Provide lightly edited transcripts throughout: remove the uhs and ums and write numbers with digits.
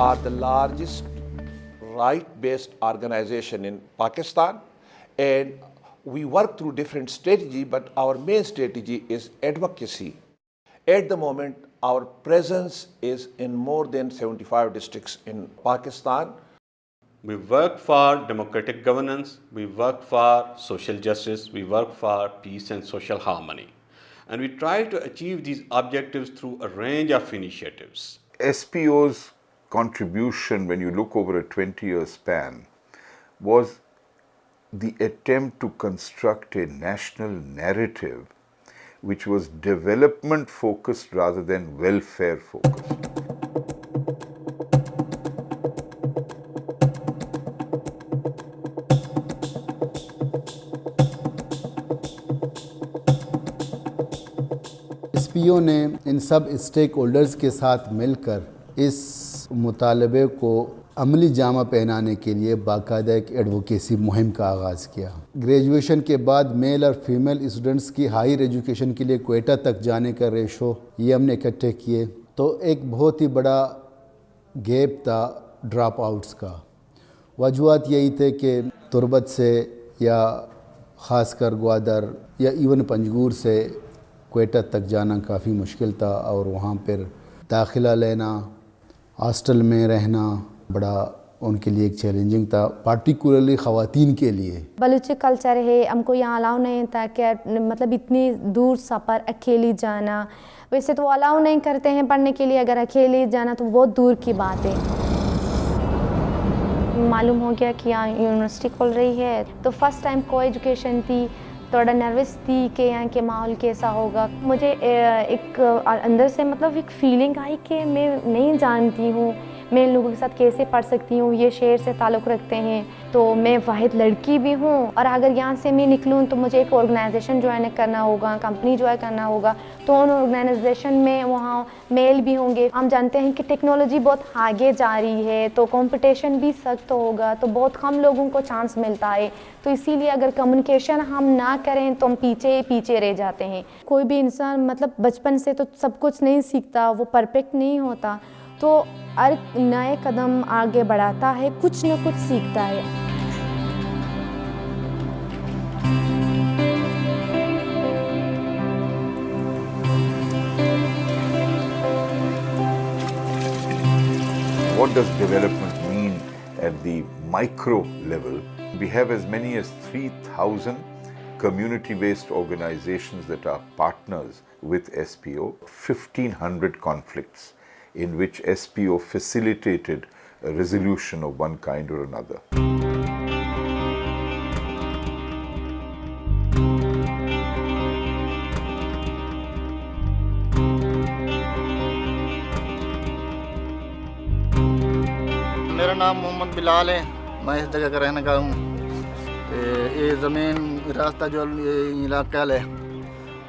are the largest right-based organization in Pakistan, and we work through different strategy, but our main strategy is advocacy. At the moment, our presence is in more than 75 districts in Pakistan. We work for democratic governance, we work for social justice, we work for peace and social harmony. And we try to achieve these objectives through a range of initiatives. SPO's contribution, when you look over a 20-year span, was the attempt to construct a national narrative which was development focused rather than welfare focused. SPO نے ان سب stake holders کے ساتھ مل کر اس مطالبے کو عملی جامہ پہنانے کے لیے باقاعدہ ایک ایڈوکیسی مہم کا آغاز کیا. گریجویشن کے بعد میل اور فیمیل اسٹوڈنٹس کی ہائر ایجوکیشن کے لیے کوئٹہ تک جانے کا ریشو یہ ہم نے اکٹھے کیے. تو ایک بہت ہی بڑا گیپ تھا ڈراپ آؤٹس کا. وجوہات یہی تھے کہ تربت سے یا خاص کر گوادر یا ایون پنجگور سے کوئٹہ تک جانا کافی مشکل تھا، اور وہاں پھر داخلہ لینا، ہاسٹل میں رہنا بڑا ان کے لیے ایک چیلنجنگ تھا، پارٹیکولرلی خواتین کے لیے. بلوچی کلچر ہے، ہم کو یہاں الاؤ نہیں تھا کہ مطلب اتنی دور سفر اکیلی جانا. ویسے تو الاؤ نہیں کرتے ہیں پڑھنے کے لیے، اگر اکیلی جانا تو بہت دور کی بات ہے. معلوم ہو گیا کہ یہاں یونیورسٹی کھل رہی ہے، تو فرسٹ ٹائم کو ایجوکیشن تھی، تھوڑا نروس تھی کہ یہاں کے ماحول کیسا ہوگا. مجھے ایک اندر سے مطلب ایک فیلنگ آئی کہ میں نہیں جانتی ہوں میں ان لوگوں کے ساتھ کیسے پڑھ سکتی ہوں. یہ شہر سے تعلق رکھتے ہیں، تو میں واحد لڑکی بھی ہوں، اور اگر یہاں سے میں نکلوں تو مجھے ایک آرگنائزیشن جوائن کرنا ہوگا، کمپنی جوائن کرنا ہوگا. تو ان آرگنائزیشن میں وہاں میل بھی ہوں گے. ہم جانتے ہیں کہ ٹیکنالوجی بہت آگے جا رہی ہے، تو کمپٹیشن بھی سخت ہوگا، تو بہت کم لوگوں کو چانس ملتا ہے. تو اسی لیے اگر کمیونیکیشن ہم نہ کریں تو ہم پیچھے رہ جاتے ہیں. کوئی بھی انسان مطلب بچپن سے تو سب کچھ نہیں سیکھتا، وہ پرفیکٹ نہیں ہوتا، تو ہر نئے قدم آگے بڑھاتا ہے، کچھ نہ کچھ سیکھتا ہے. What does development mean at the micro level? We have as many as 3,000 community-based organizations that are partners with SPO, 1,500 conflicts in which SPO facilitated a resolution of one kind or another. میرا نام محمد بلال ہے، میں اس جگہ کا رہنے کا ہوں. یہ زمین راستہ جو علاقہ ہے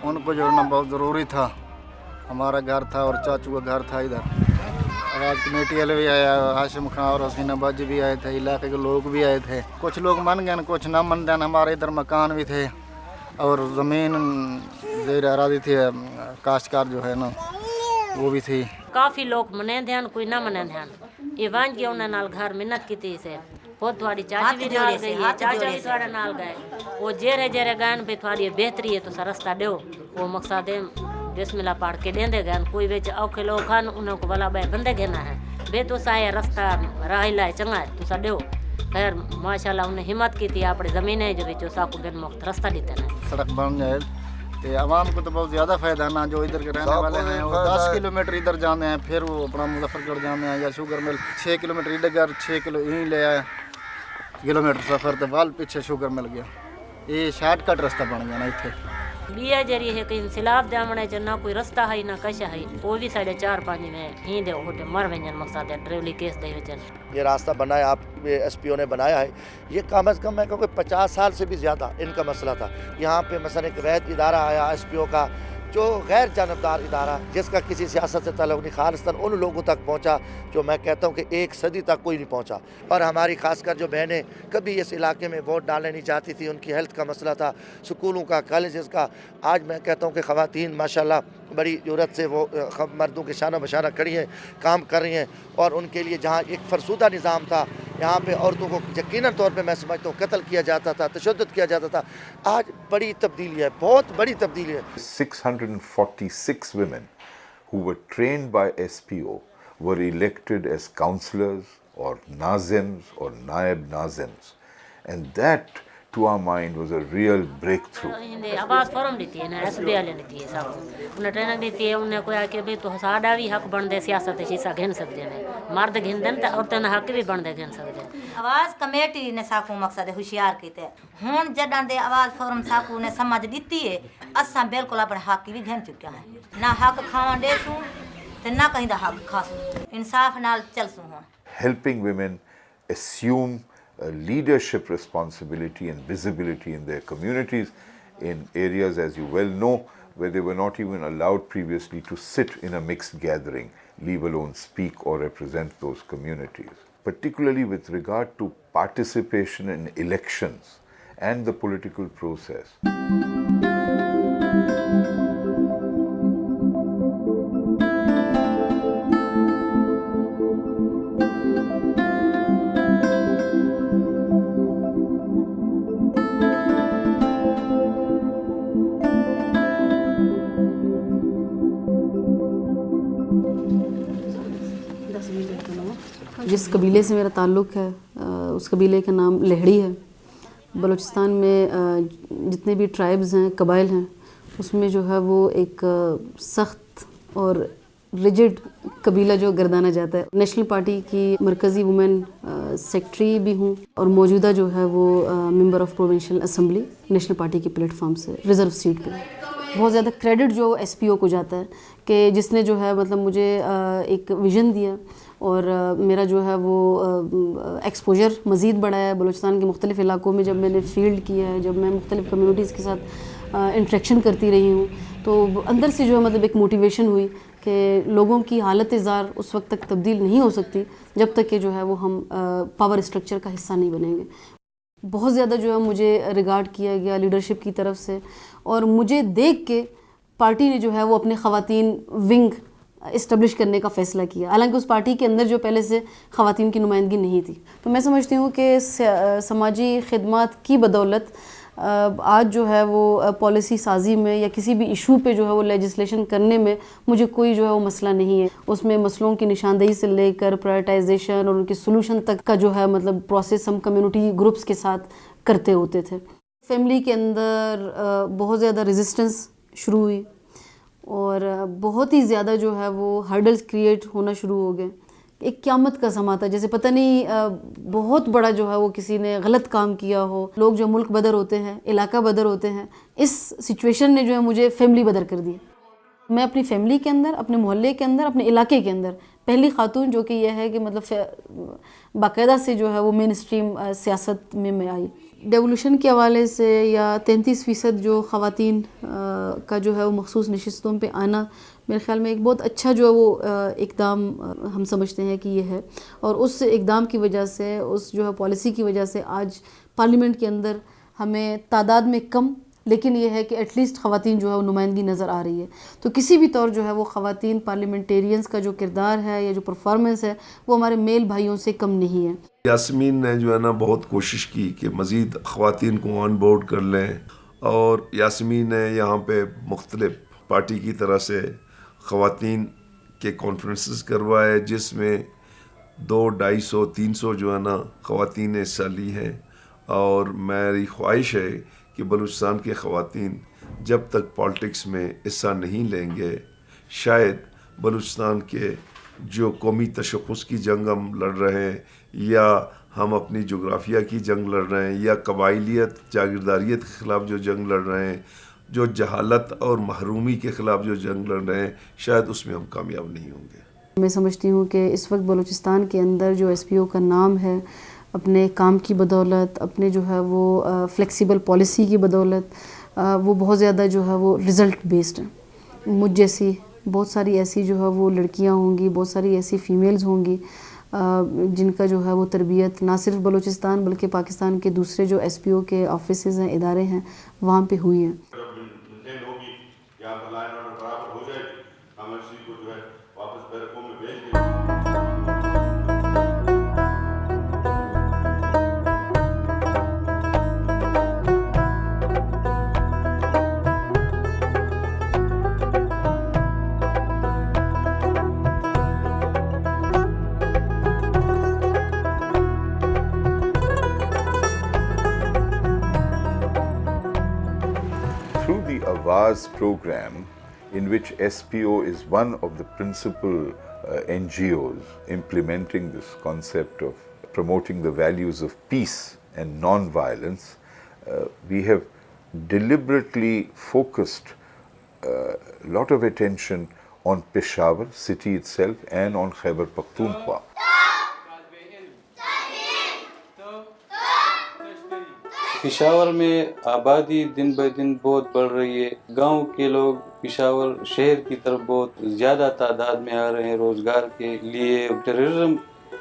ان کو جوڑنا بہت ضروری تھا. ہمارا گھر تھا اور چاچو کا گھر تھا ادھر. آج کمیٹی والے بھی آیا، ہاشم خان اور حسین باجی بھی آئے تھے، علاقے کے لوگ بھی آئے تھے. کچھ لوگ من گئے، کچھ نہ من گئے. ہمارے ادھر مکان بھی تھے اور زمین زیر اراضی تھی، کاشتکار جو ہے نا وہ بھی تھی. کافی لوگ منے دھیان، کوئی نہ منے دھیان. یہ وان کے انہوں نال گھر منت کی سے بہت تھوڑی چاچی بھی نال گئی ہے، چاچا بھی تھوڑا نال گئے. وہ جیرے گئے بھی تھوڑی بہتری ہے تو سا رستہ ڈیو. وہ مقصد ہے بسم اللہ پڑھ کے دیں دے گئے. کوئی بچ اوکھے لوگ کھان انہوں کو بلا بے بندے گھنا ہے بے تو سایہ رستہ راہ لائے چنگا ہے تو سا ڈیو. خیر ماشاء اللہ انہیں ہمت کی تھی اپنی زمینیں جو بچوں ساکو گن مخت رستہ دیتے ہیں. سڑک بن جائے تو عوام کو تو بہت زیادہ فائدہ ہے نا. جو ادھر کے رہنے والے ہیں وہ 10 کلومیٹر ادھر جانے ہیں، پھر وہ اپنا مظفر گڑھ جانے ہیں یا شوگر مل 6 کلومیٹر ادھر 6 کلو یہیں لے آئے کلومیٹر سفر تو وال پیچھے شوگر مل گیا. یہ شارٹ کٹ رستہ بن گیا نا اتنے. بیا جری ہے کہ انسلاب جامنے چ نہ کوئی رستہ ہے نہ کشا ہے. وہ بھی 4.5 میں ہی دے ہوتے مر ونجن مقصد ہے ڈرائیوری کیس دے وچن. یہ راستہ بنایا آپ ایس پی او نے بنایا ہے. یہ کم از کم ہے کیونکہ 50 سال سے بھی زیادہ ان کا مسئلہ تھا. یہاں پہ مثلا ایک وحد ادارہ آیا ایس پی او کا जो गैर जानबदार इदारा जिसका किसी सियासत से ताल्लुक़ नहीं, खालिस्तान उन लोगों तक पहुँचा जो मैं कहता हूँ कि 1 सदी तक कोई नहीं पहुँचा। और हमारी खासकर जो बहनें कभी इस इलाके में वोट डालने नहीं चाहती थी, उनकी हेल्थ का मसला था, स्कूलों का, कॉलेजेस का, आज मैं कहता हूँ कि ख़वातीन माशाल्लाह बड़ी ज़रूरत से वो मर्दों के शाना बशाना खड़ी हैं, काम कर रही हैं। और उनके लिए जहाँ एक फरसूदा निज़ाम था, यहाँ पे औरतों को यकीनन तौर पे मैं समझता हूँ कत्ल किया जाता था, तशद्दुद किया जाता था, आज बड़ी तब्दीली है, बहुत बड़ी तब्दीली है। 646 women who were trained by SPO were elected as councillors or nazims or naib nazims, and that to our mind was a real breakthrough. आवाज़ फॉर्म दी है ना, SB वाले ने दी है सब, उन्हें ट्रेनिंग दी है, उन्हें कोई आके भी तो साड़ा भी हक बन दे सियासत हिस्सा घिन सकते हैं, मर्द घिन देन तो औरतें ने हक भी बन दे घिन सकते हैं। आवाज़ कमेटी ने साकू मकसद होशियार कीते हुण जडन दे आवाज़ फॉर्म साकू ने समझ दी है, असा बिल्कुल अपने हक भी घिन चुका है, ना हक खावा देसूं ते ना कहीं दा हक खासूं, इंसाफ नाल चलसूं। हुण Helping women assume a leadership responsibility and visibility in their communities in areas, as you well know, where they were not even allowed previously to sit in a mixed gathering, leave alone speak or represent those communities. Particularly with regard to participation in elections and the political process. जिस कबीले से मेरा ताल्लुक़ है उस कबीले का नाम लहड़ी है। बलूचिस्तान में जितने भी ट्राइब्स हैं, कबाइल हैं, उसमें जो है वो एक सख्त और रिजिड कबीला जो गर्दाना जाता है। नेशनल पार्टी की मरकज़ी वुमेन सेक्रेटरी भी हूँ और मौजूदा जो है वो member of provincial assembly national party के प्लेटफॉर्म से रिज़र्व सीट पे। बहुत ज़्यादा क्रेडिट जो SPO को जाता है कि जिसने जो है मतलब मुझे एक विज़न दिया और मेरा जो है वो एक्सपोजर मज़ीद बढ़ाया है बलूचिस्तान के मुख्तलिफ़ इलाकों में। जब मैंने फील्ड किया है, जब मैं मुख्तलिफ़ कम्यूनिटीज़ के साथ इंटरेक्शन करती रही हूँ, तो अंदर से जो है मतलब एक मोटिवेशन हुई कि लोगों की हालत ज़ार उस वक्त तक तब्दील नहीं हो सकती जब तक कि जो है वो हम पावर स्ट्रक्चर का हिस्सा नहीं बनेंगे। बहुत ज़्यादा जो है मुझे रिगार्ड किया गया लीडरशिप की तरफ से और मुझे देख के पार्टी ने जो है वो अपने ख़वातीन विंग इस्टब्लिश करने का फ़ैसला किया। हालांकि उस पार्टी के अंदर जो पहले से ख़वातीन की नुमाइंदगी नहीं थी। तो मैं समझती हूँ कि समाजी खिदमत की बदौलत आज जो है वो पॉलिसी साजी में या किसी भी इशू पे जो है वो लेजिस्लेशन करने में मुझे कोई जो है वो मसला नहीं है। उसमें मसलों की निशानदेही से लेकर प्रायोरिटाइजेशन और उनके सोल्यूशन तक का जो है मतलब प्रोसेस हम कम्युनिटी ग्रुप्स के साथ करते होते थे। फैमिली के अंदर बहुत ज़्यादा रेजिस्टेंस शुरू हुई और बहुत ही ज़्यादा जो है वो हर्डल्स क्रिएट होना शुरू हो गए। एक क़यामत का समा था, जैसे पता नहीं बहुत बड़ा जो है वो किसी ने गलत काम किया हो। लोग जो मुल्क बदर होते हैं, इलाका बदर होते हैं, इस सिचुएशन ने जो है मुझे फैमिली बदर कर दी। मैं अपनी फैमिली के अंदर, अपने मोहल्ले के अंदर, अपने इलाके के अंदर पहली खातून जो कि यह है कि मतलब बाकायदा से जो है वो मेन स्ट्रीम सियासत में मैं आई। डेवोल्यूशन के हवाले से या 33% जो ख़वातीन का जो है वो मखसूस नशिस्तों पे आना मेरे ख़्याल में एक बहुत अच्छा जो है वो इक़दाम हम समझते हैं कि ये है। और उस इक़दाम की वजह से, उस जो है पॉलिसी की वजह से आज पार्लियामेंट के अंदर हमें तादाद में कम लेकिन ये है कि एटलीस्ट ख़वातीन जो है वो नुमाइंदगी नज़र आ रही है। तो किसी भी तौर जो है वो ख़वातीन पार्लियामेंटेरियंस का जो किरदार है या जो परफॉर्मेंस है वो हमारे मेल भाइयों से कम नहीं है। यास्मीन ने जो है ना बहुत कोशिश की कि मज़ीद ख़वातीन को ऑन बोर्ड कर लें और यास्मीन ने यहाँ पे मुख्तलिफ पार्टी की तरह से ख़वातीन के कॉन्फ्रेंसेस करवाए जिसमें 200, 250, 300 जो है ना ख़वातीन ने हिस्सा ली हैं। और मेरी ख्वाहिश है कि बलूचिस्तान के ख़वातीन जब तक पॉलिटिक्स में हिस्सा नहीं लेंगे शायद बलूचिस्तान के जो कौमी तशख़्ख़ुस की जंग हम लड़ रहे हैं या हम अपनी जोग्राफिया की जंग लड़ रहे हैं या कबाइलियत जागीरदारियत के ख़िलाफ़ जो जंग लड़ रहे हैं, जो जहालत और महरूमी के ख़िलाफ़ जो जंग लड़ रहे हैं, शायद उसमें हम कामयाब नहीं होंगे। मैं समझती हूँ कि इस वक्त बलूचिस्तान के अंदर जो SPO का नाम है, अपने काम की बदौलत, अपने जो है वो फ्लेक्सिबल पॉलिसी की बदौलत, वो बहुत ज़्यादा जो है वो रिज़ल्ट बेस्ड है। مجھ جیسی بہت ساری ایسی جو ہے وہ لڑکیاں ہوں گی، بہت ساری ایسی فیمیلز ہوں گی جن کا جو ہے وہ تربیت نہ صرف بلوچستان بلکہ پاکستان کے دوسرے جو ایس پی او کے آفیسز ہیں، ادارے ہیں، وہاں پہ ہوئی ہیں۔ Through the Awaz program, in which SPO is one of the principal NGOs implementing this concept of promoting the values of peace and non-violence, we have deliberately focused a lot of attention on Peshawar city itself and on Khyber Pakhtunkhwa. Peshawar میں آبادی دن بہ دن بہت بڑھ رہی ہے، گاؤں کے لوگ پشاور شہر کی طرف بہت زیادہ تعداد میں آ رہے ہیں روزگار کے لیے۔ ٹیررزم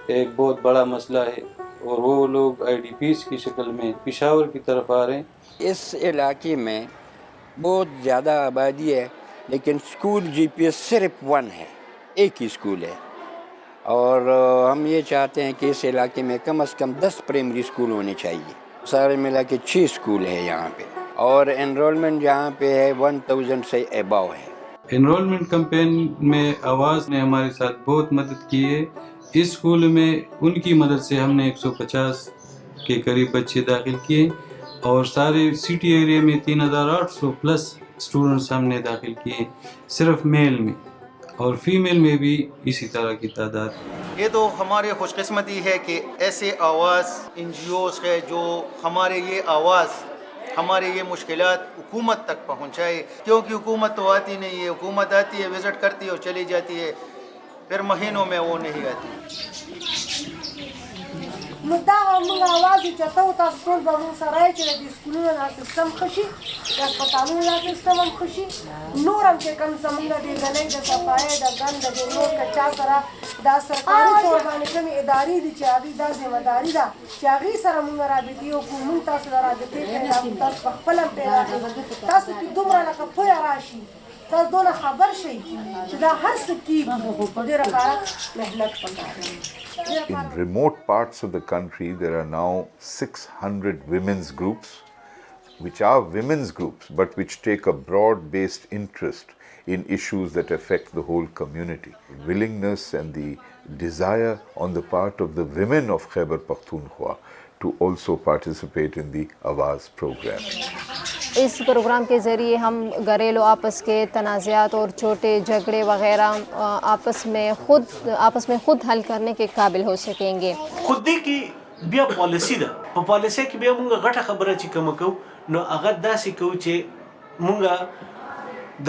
ایک بہت بڑا مسئلہ ہے اور وہ لوگ آئی ڈی پیز کی شکل میں پشاور کی طرف آ رہے ہیں۔ اس علاقے میں بہت زیادہ آبادی ہے لیکن اسکول جی پی ایس صرف 1 ہے، ایک ہی اسکول ہے، اور ہم یہ چاہتے ہیں کہ اس علاقے میں کم از کم 10 پرائمری اسکول ہونے چاہیے۔ سارے ملا کے 6 اسکول ہے یہاں پہ، اور انرولمنٹ یہاں پہ ہے 1000 سے اباؤ ہے۔ انرولمنٹ کمپین میں آواز نے ہمارے ساتھ بہت مدد کی ہے۔ اس اسکول میں ان کی مدد سے ہم نے 150 کے قریب بچے داخل کیے، اور سارے سٹی ایریا میں 3800 پلس اسٹوڈنٹس ہم نے داخل کیے، صرف میل میں، اور فیمیل میں بھی اسی طرح کی تعداد۔ یہ تو ہماری خوش قسمتی ہے کہ ایسے آواز NGOs ہے جو ہمارے یہ آواز، ہمارے یہ مشکلات حکومت تک پہنچائے، کیونکہ حکومت تو آتی نہیں ہے، حکومت آتی ہے وزٹ کرتی ہے اور چلی جاتی ہے، پھر مہینوں میں وہ نہیں آتی۔ مدعا موږ آواز چتو تاسو ټول به موږ سره چې د سکولونو دا سیستم ښه شي، د هسپتالونو دا سیستم هم ښه شي، نور هم چې کوم زموږ د ګلۍ د صفایۍ د ګند د نور که چا سره دا سرکاري طور باندې کومې ادارې دي چې هغوی دا ذمهداري ده چې هغوی سره موږ رابطې وکړو، موږ تاسو د رابطې پیدا کړو، تاسو په خپله هم پیدا کړئ، تاسو کې دومره لکه پویه راشي، تاسو دونه خبر شئ چې دا هر څه کېږي، په دې لپاره محنت پکار دی۔ In remote parts of the country, there are now 600 women's groups, which are women's groups, but which take a broad-based interest in issues that affect the whole community. Willingness and the desire on the part of the women of Khyber Pakhtunkhwa to also participate in the Awaz program. اس program کے ذریعے ہم گھریلو آپس کے تنازعات اور چھوٹے جھگڑے وغیرہ آپس میں خود حل کرنے کے قابل ہو سکیں گے۔ خودی کی بیا پالیسی ده، په پالیسی کې بیا مونږ غټه خبره چې کوم کوو نو هغه داسې کوو چې مونږ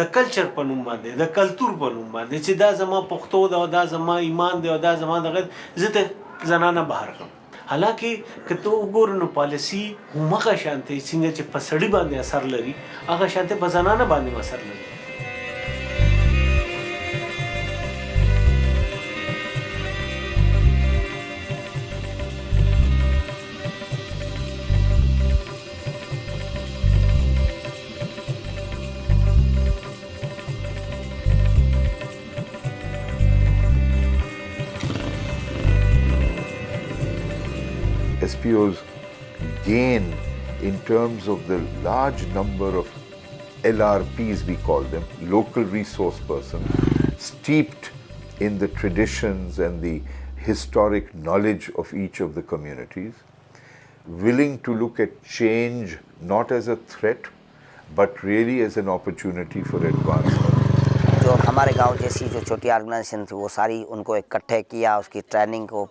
د کلچر په نوم باندې، د کلتور په نوم باندې چې دا زما پښتو ده او دا زما ایمان دی او دا زما دغه زه ته زنانه بهر کړم، حالانکه که ته وګورې نو پالیسي همغه شانتې څنګه چې په سړي باندې اثر لري هغه شانتې په زنانه باندې اثر لري۔ SPOs gain in terms of the large number of LRPs, we call them, local resource persons, steeped in the traditions and the historic knowledge of each of the communities, willing to look at change not as a threat, but really as an opportunity for advancement. جو ہمارے گاؤں جیسی جو چھوٹی organization تھی وہ ساری ان کو اکٹھے کیا، اس کی ٹریننگ کو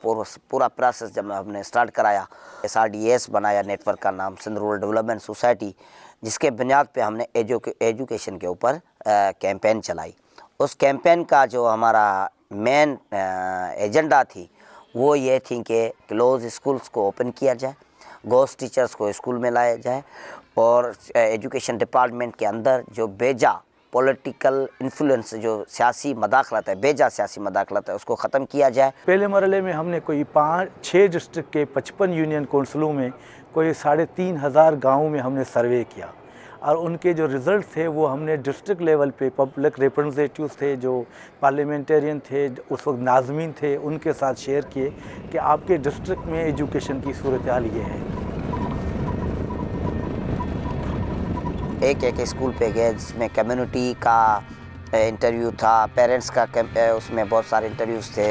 پورا پروسیس جب ہم نے سٹارٹ کرایا، SRDS بنایا نیٹ ورک کا نام سندھ رورل ڈیولپمنٹ سوسائٹی، جس کے بنیاد پہ ہم نے ایجوکیشن کے اوپر کیمپین چلائی۔ اس کیمپین کا جو ہمارا مین ایجنڈا تھی وہ یہ تھی کہ کلوز اسکولز کو اوپن کیا جائے، گھوسٹ ٹیچرز کو اسکول میں لایا جائے، اور ایجوکیشن ڈپارٹمنٹ کے اندر جو بیجا पॉलिटिकल इन्फ्लुएंस जो सियासी मदाखलत है, बेजा सियासी मदाखलत है, उसको ख़त्म किया जाए। पहले मरहले में हमने कोई 5-6 डिस्ट्रिक्ट के 55 यूनियन कौंसलों में कोई 3,500 गाँवों में हमने सर्वे किया और उनके जो रिज़ल्ट थे वो हमने डिस्ट्रिक्ट लेवल पे पब्लिक रिप्रेजेंटेटिव्स थे, जो पार्लियामेंटेरियन थे, उस वक्त नाज़मीन थे, उनके साथ शेयर किए कि आपके डिस्ट्रिक्ट में एजुकेशन की सूरत हाल ये है। एक स्कूल पे गए जिसमें कम्युनिटी का इंटरव्यू था, पेरेंट्स का उसमें बहुत सारे इंटरव्यूज़ थे,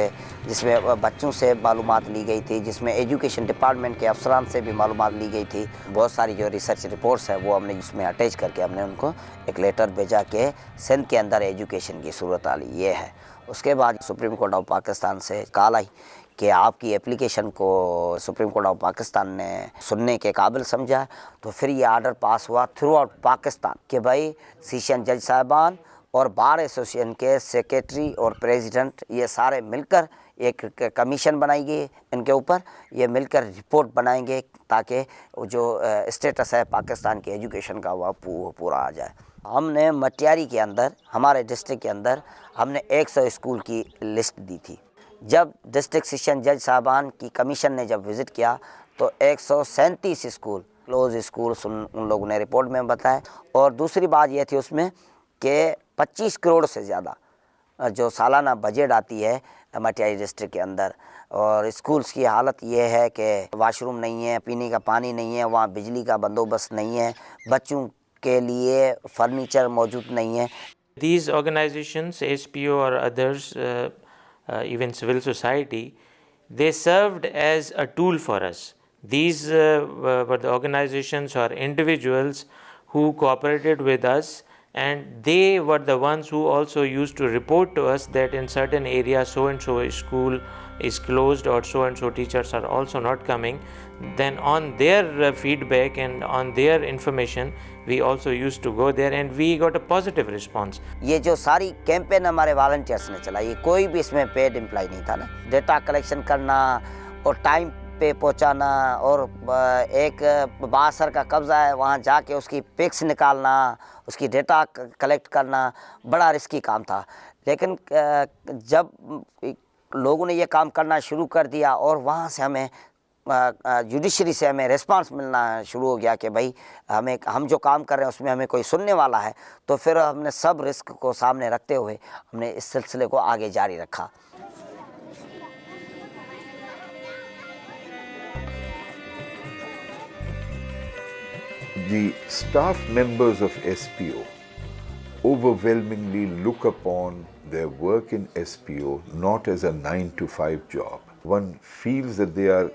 जिसमें बच्चों से मालूमात ली गई थी, जिसमें एजुकेशन डिपार्टमेंट के अफसरान से भी मालूमात ली गई थी। बहुत सारी जो रिसर्च रिपोर्ट्स है वो हमने इसमें अटैच करके हमने उनको एक लेटर भेजा कि सिंध के अंदर एजुकेशन की सूरत हाल ये है। उसके बाद सुप्रीम कोर्ट ऑफ पाकिस्तान से कॉल आई कि आपकी एप्लीकेशन को सुप्रीम कोर्ट ऑफ पाकिस्तान ने सुनने के काबिल समझा, तो फिर ये आर्डर पास हुआ थ्रू आउट पाकिस्तान कि भाई सेशन जज साहबान और बार एसोसिएशन के सेक्रेटरी और प्रेसिडेंट ये सारे मिलकर एक कमीशन बनाई गई इनके ऊपर, ये मिलकर रिपोर्ट बनाएंगे ताकि जो स्टेटस है पाकिस्तान की एजुकेशन का वह पूरा आ जाए। हमने मटियारी के अंदर, हमारे डिस्ट्रिक्ट के अंदर हमने 100 स्कूल की लिस्ट दी थी। जब डिस्ट्रिक्ट सेशन जज साहबान की कमीशन ने जब विज़िट किया तो 137 स्कूल क्लोज स्कूल्स उन लोगों ने रिपोर्ट में बताया। और दूसरी बात ये थी उसमें कि 25 करोड़ से ज़्यादा जो सालाना बजट आती है मटियारी डिस्ट्रिक्ट के अंदर, और स्कूल्स की हालत ये है कि वाशरूम नहीं है, पीने का पानी नहीं है, वहाँ बिजली का बंदोबस्त नहीं है, बच्चों के लिए फर्नीचर मौजूद नहीं है। These organizations, SPO or others, even civil society, they served as a tool for us. These were the organizations or individuals who cooperated with us, and they were the ones who also used to report to us that in certain areas so and so school is closed or so and so teachers are also not coming. Then on their feedback and on their information we also used to go there and we got a positive response. ये जो सारी campaign हमारे volunteers ने चलाई, कोई भी इसमें paid employ नहीं था ना। डेटा कलेक्शन करना और टाइम पे पहुंचाना और एक बासर का कब्ज़ा है वहाँ जाके उसकी पिक्स निकालना, उसकी डेटा कलेक्ट करना बड़ा रिस्की काम था। लेकिन जब लोगों ने ये काम करना शुरू कर दिया और वहाँ से हमें जुडिशरी से हमें रिस्पांस मिलना शुरू हो गया कि भाई हम जो काम कर रहे हैं उसमें हमें कोई सुनने वाला है, तो फिर हमने सब रिस्क को सामने रखते हुए हमने इस सिलसिले को आगे जारी रखा। The staff members of SPO overwhelmingly look upon their work in SPO not as a 9-to-5 job. One feels that they are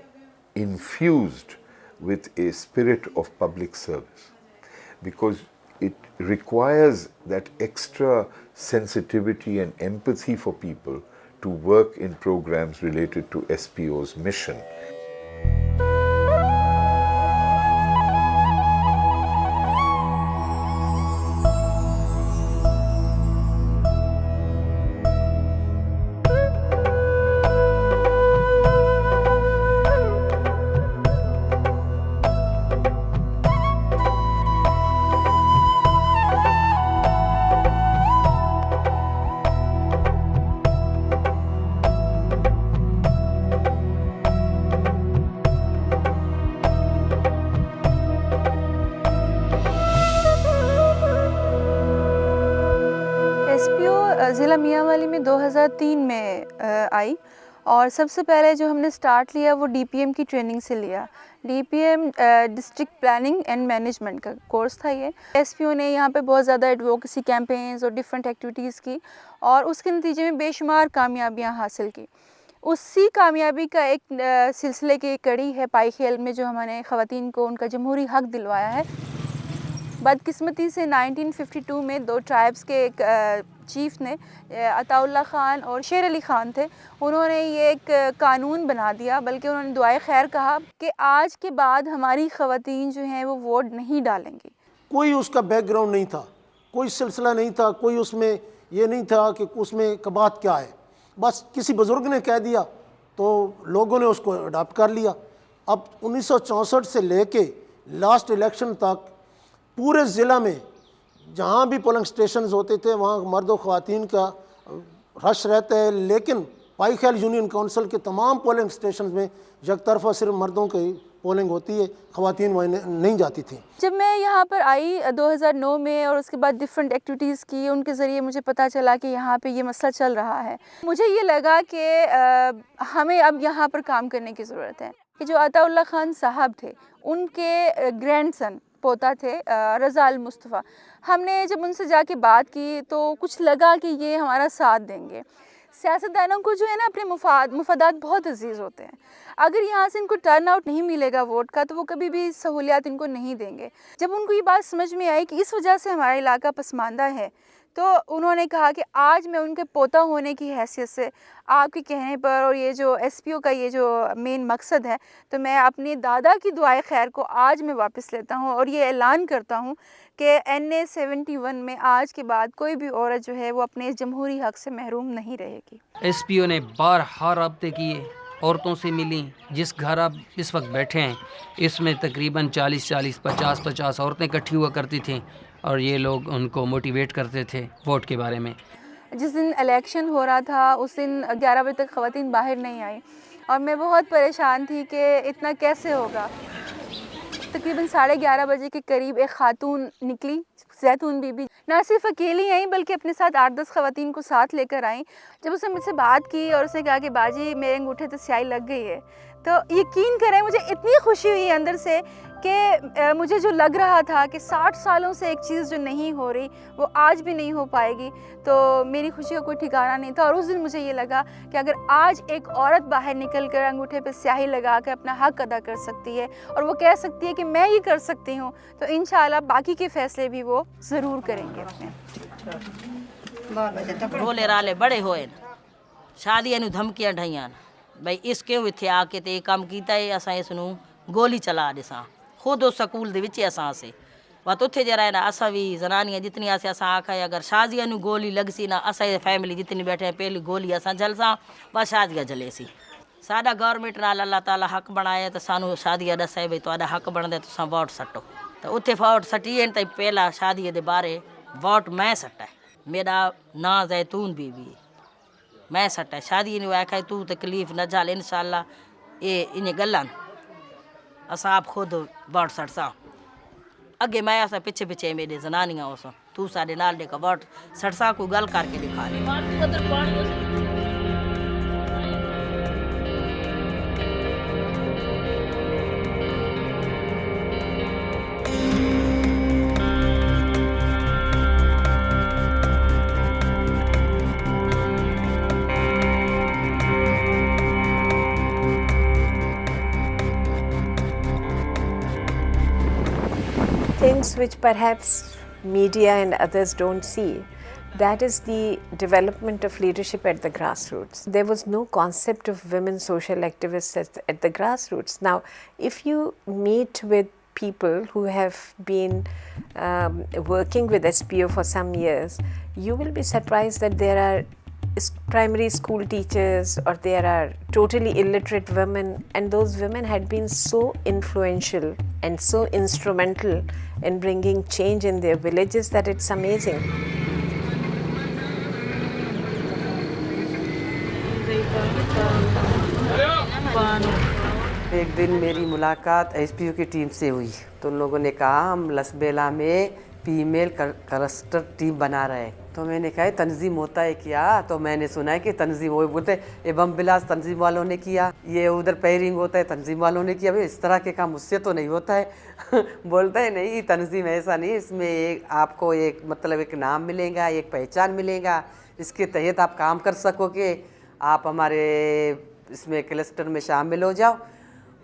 infused with a spirit of public service because it requires that extra sensitivity and empathy for people to work in programs related to SPO's mission. ज़िला मियांवाली में 2003 में आई और सबसे पहले जो हमने start लिया वो डीपीएम की ट्रेनिंग से लिया। DPM district planning and management का कोर्स था ये। एसपीओ ने यहाँ पे बहुत ज़्यादा एडवोकेसी कैंपेन्स और डिफरेंट एक्टिविटीज़ की और उसके नतीजे में बेशुमार कामयाबियाँ हासिल की। उसी कामयाबी का एक सिलसिले की कड़ी है पाई खेल में जो हमने ख़वातीन को उनका जमहूरी हक़ दिलवाया है। बदकिस्मती से 1952 में 2 ट्राइब्स के एक चीफ ने अताउल्ला ख़ान और शेर अली ख़ान थे, उन्होंने ये एक कानून बना दिया, बल्कि उन्होंने दुआए खैर कहा कि आज के बाद हमारी ख़वातीन जो हैं वो वोट नहीं डालेंगी। कोई उसका बैकग्राउंड नहीं था, कोई सिलसिला नहीं था, कोई उसमें ये नहीं था कि उसमें कबात क्या है, बस किसी बुज़ुर्ग ने कह दिया तो लोगों ने उसको अडॉप्ट कर लिया। अब 1964 से लेके लास्ट इलेक्शन तक पूरे ज़िला में जहाँ भी पोलिंग स्टेशन होते थे वहाँ मर्द और ख़वातीन का रश रहता है, लेकिन पाई ख्याल यूनियन काउंसिल के तमाम पोलिंग स्टेशन में एक तरफा सिर्फ मर्दों की पोलिंग होती है, ख़वातीन वहीं नहीं जाती थी। जब मैं यहाँ पर आई 2009 में और उसके बाद डिफरेंट एक्टिविटीज़ की, उनके ज़रिए मुझे पता चला कि यहाँ पे ये मसला चल रहा है। मुझे ये लगा कि हमें अब यहाँ पर काम करने की ज़रूरत है। कि जो अताउल्लाह खान साहब थे, उनके ग्रैंडसन पोता थे रज़ा अल मुस्तफ़ा, हमने जब उनसे जाके बात की तो कुछ लगा कि ये हमारा साथ देंगे। सियासतदानों को जो है ना अपने मुफादात बहुत अजीज़ होते हैं। अगर यहाँ से इनको टर्न आउट नहीं मिलेगा वोट का तो वो कभी भी सहूलियात इनको नहीं देंगे। जब उनको ये बात समझ में आई कि इस वजह से हमारा इलाका पसमानदा है, तो उन्होंने कहा कि आज मैं उनके पोता होने की हैसियत से आपके कहने पर, और ये जो SPO का ये जो मेन मकसद है, तो मैं अपने दादा की दुआए खैर को आज मैं वापस लेता हूँ और ये ऐलान करता हूँ कि NA 71 में आज के बाद कोई भी औरत जो है वो अपने जमहूरी हक़ से महरूम नहीं रहेगी। SPO ने बारहा राब्ते किए, औरतों से मिली। जिस घर आप इस वक्त बैठे हैं इसमें तकरीबन 40-40, 50-50 औरतें इकट्ठी हुआ करती थीं और ये लोग उनको मोटिवेट करते थे वोट के बारे में। जिस दिन इलेक्शन हो रहा था उस दिन 11 बजे तक ख़वातीन बाहर नहीं आई और मैं बहुत परेशान थी कि इतना कैसे होगा। तकरीबन 11:30 बजे के करीब एक खातून निकली, जैतून बीबी, ना सिर्फ अकेली आई बल्कि अपने साथ 8-10 ख़वातीन को साथ लेकर आई। जब उसने मुझसे बात की और उसने कहा कि बाजी मेरे अंगूठे तो स्याही लग गई है, तो यकीन करें मुझे इतनी खुशी हुई अंदर से कि मुझे जो लग रहा था कि 60 सालों से एक चीज़ जो नहीं हो रही वो आज भी नहीं हो पाएगी, तो मेरी खुशी का कोई ठिकाना नहीं था। और उस दिन मुझे ये लगा कि अगर आज एक औरत बाहर निकल कर अंगूठे पे स्याही लगा कर अपना हक़ अदा कर सकती है और वो कह सकती है कि मैं ये कर सकती हूँ, तो इंशाअल्लाह बाकी के फ़ैसले भी वो ज़रूर करेंगे। अपने रोले राले बड़े होए शादियां नूं धमकियां ढाइयां भाई इस क्यों इत्थे आके ते काम कीता है, असां इस नूं गोली चला दिसां। खुद उस स्कूल दे विच असां से वत उत्थे जरा है ना असां भी जनानियां जितनी आसे असां आखा अगर शादियां नूं गोली लगसी ना असां फैमिली जितनी बैठे हैं पहली गोली असां जलसां बस शादियां जले सी। साडा गवर्नमेंट नाल अल्लाह ताला हक बनाया तो सानू शादियां दसे भाई तुहाडा हक बनदा तुसां वोट सट्टो, तो उत्थे वोट सट्टी तो पहला शादी दे बारे वोट मैं सट्टा, मेरा नां जैतून बीबी मैं सट्टा। शादी नूं आखा तू तकलीफ न झाल इंशाअल्लाह ये इन गल्लां असां आप खुद वोट सटसां। अगे मैं असां पिछे पिछे मेरे जनानियां होसन तू साडे नाल दे का वोट सटसां, कोई गल करके दिखा ले। Things which perhaps media and others don't see, that is the development of leadership at the grassroots. There was no concept of women social activists at the grassroots. Now, if you meet with people who have been working with SPO for some years, you will be surprised that there are primary school teachers or there are totally illiterate women, and those women had been so influential and so instrumental in bringing change in their villages that it's amazing. एक दिन मेरी मुलाकात SPO की team से हुई तो उन लोगों ने कहा हम लसबेला में फीमेल क्लस्टर टीम बना रहे हैं। तो मैंने कहा तंजीम होता है क्या, तो मैंने सुना है कि तंजीम वो बोलते ये बम बिलास तंजीम वालों ने किया, ये उधर पैरिंग होता है तंजीम वालों ने किया। भाई इस तरह के काम मुझसे तो नहीं होता है बोलता है नहीं तंजीम ऐसा नहीं, इसमें एक आपको एक मतलब एक नाम मिलेगा, एक पहचान मिलेगा, इसके तहत आप काम कर सकोगे, आप हमारे इसमें क्लस्टर में शामिल हो जाओ,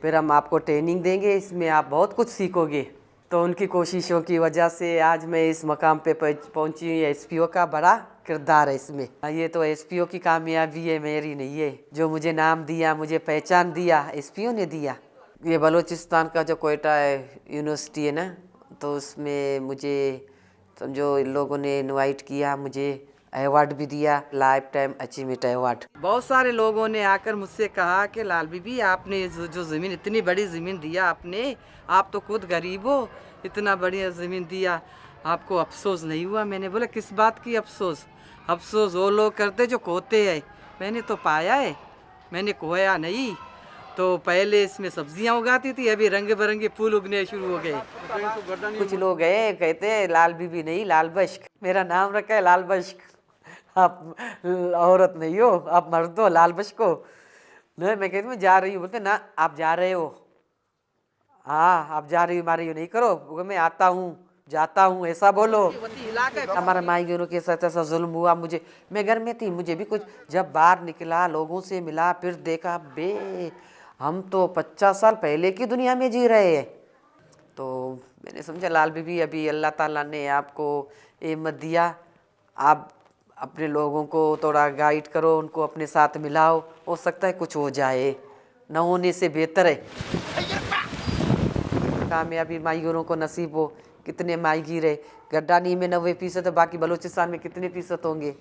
फिर हम आपको ट्रेनिंग देंगे, इसमें आप बहुत कुछ सीखोगे। तो उनकी कोशिशों की वजह से आज मैं इस मकाम पे पहुंची हूँ। SPO का बड़ा किरदार है इसमें। ये तो SPO की कामयाबी है, मेरी नहीं है। जो मुझे नाम दिया, मुझे पहचान दिया, SPO ने दिया। ये बलूचिस्तान का जो कोयटा यूनिवर्सिटी है ना, तो उसमें मुझे समझो इन लोगों ने इनवाइट किया, मुझे अवार्ड भी दिया, लाइफ टाइम अचीवमेंट अवार्ड। बहुत सारे लोगों ने आकर मुझसे कहा कि लाल बीबी आपने जो ज़मीन इतनी बड़ी ज़मीन दिया आपने, आप तो खुद गरीब हो, इतना बढ़िया ज़मीन दिया, आपको अफसोस नहीं हुआ? मैंने बोला किस बात की अफसोस? अफसोस वो लोग करते जो खोते हैं, मैंने तो पाया है, मैंने खोया नहीं। तो पहले इसमें सब्जियां उगाती थी, अभी रंग बिरंगे फूल उगने शुरू हो गए। कुछ लोग गए कहते हैं लाल बीबी नहीं लाल बश्क, मेरा नाम रखा है लाल बश्क। आप औरत नहीं हो, आप मर्द हो, लाल बश्क हो। नहीं, मैं कहती हूँ जा रही हूँ, बोलते ना आप जा रहे हो, हाँ आप जा रही हो, मारी नहीं करो, मैं आता हूँ जाता हूँ ऐसा बोलो। हमारा माईगीरों के साथ ऐसा जुल्म हुआ मुझे, मैं घर में थी, मुझे भी कुछ, जब बाहर निकला लोगों से मिला फिर देखा बे हम तो 50 साल पहले की दुनिया में जी रहे हैं। तो मैंने समझा लाल बीबी अभी अल्लाह ताला ने आपको हिम्मत दिया, आप अपने लोगों को थोड़ा गाइड करो, उनको अपने साथ मिलाओ, हो सकता है कुछ हो जाए, न होने से बेहतर है। कामयाबी माईगीरों को नसीब हो। कितने माहीगीर है, गड्डानी में 90% है, बाकी बलूचिस्तान में कितने फीसद होंगे?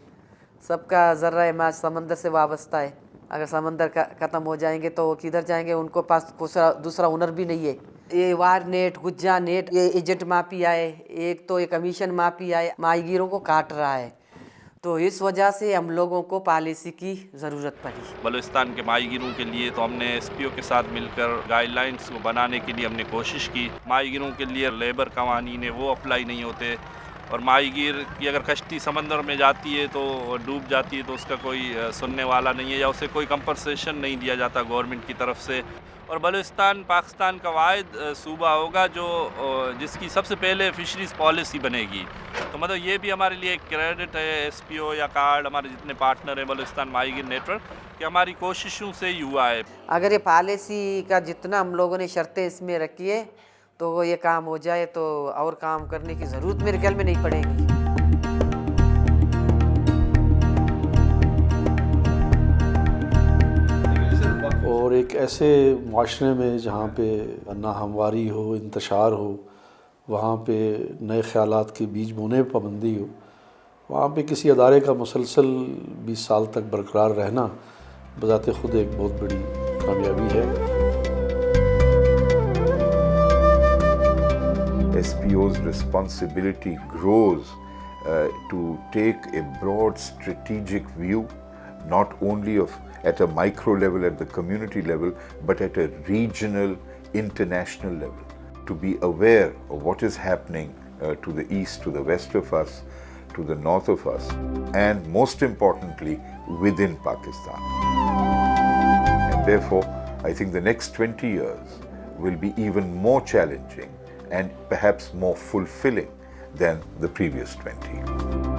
सबका ज़र्रा माश समंदर से वाबस्ता है। अगर समंदर ख़त्म हो जाएंगे तो किधर जाएंगे? उनको पास दूसरा हुनर भी नहीं है। ये वार नेट, गुज्जा नेट, ये एजेंट माफी आए, एक तो ये कमीशन माफी आए, माहीगीरों को काट रहा है। तो इस वजह से हम लोगों को पॉलिसी की ज़रूरत पड़ी। बलूचिस्तान के माहीगीरों के लिए तो हमने एसपीओ के साथ मिलकर गाइडलाइंस को बनाने के लिए हमने कोशिश की। माहीगीरों के लिए लेबर कवानीन है वो अप्लाई नहीं होते, और माहीगीर की अगर कश्ती समंदर में जाती है तो डूब जाती है तो उसका कोई सुनने वाला नहीं है, या उसे कोई कंपनसेशन नहीं दिया जाता गवर्नमेंट की तरफ से। और बलूचिस्तान पाकिस्तान का वाहिद सूबा होगा जो जिसकी सबसे पहले फिशरीज़ पॉलिसी बनेगी। तो मतलब ये भी हमारे लिए एक क्रेडिट है एसपीओ या कार्ड, हमारे जितने पार्टनर हैं बलूचिस्तान माहीगीर नेटवर्क, कि हमारी कोशिशों से ही हुआ है। अगर ये पॉलिसी का जितना हम लोगों ने शर्तें इसमें रखी है तो ये काम हो जाए तो और काम करने की ज़रूरत मेरे ख्याल में नहीं पड़ेगी। और एक ऐसे माशरे में जहाँ पे नाहमवारी हो, इंतशार हो, वहाँ पे नए ख़यालात के बीज बोने पर पाबंदी हो, वहाँ पे किसी अदारे का मुसलसल 20 साल तक बरकरार रहना बज़ाते ख़ुद एक बहुत बड़ी कामयाबी है। SPO's responsibility grows to take a broad strategic view, not only of at a micro level, at the community level, but at a regional, international level, to be aware of what is happening to the east, to the west of us, to the north of us, and most importantly, within Pakistan. And therefore, I think the next 20 years will be even more challenging and perhaps more fulfilling than the previous 20.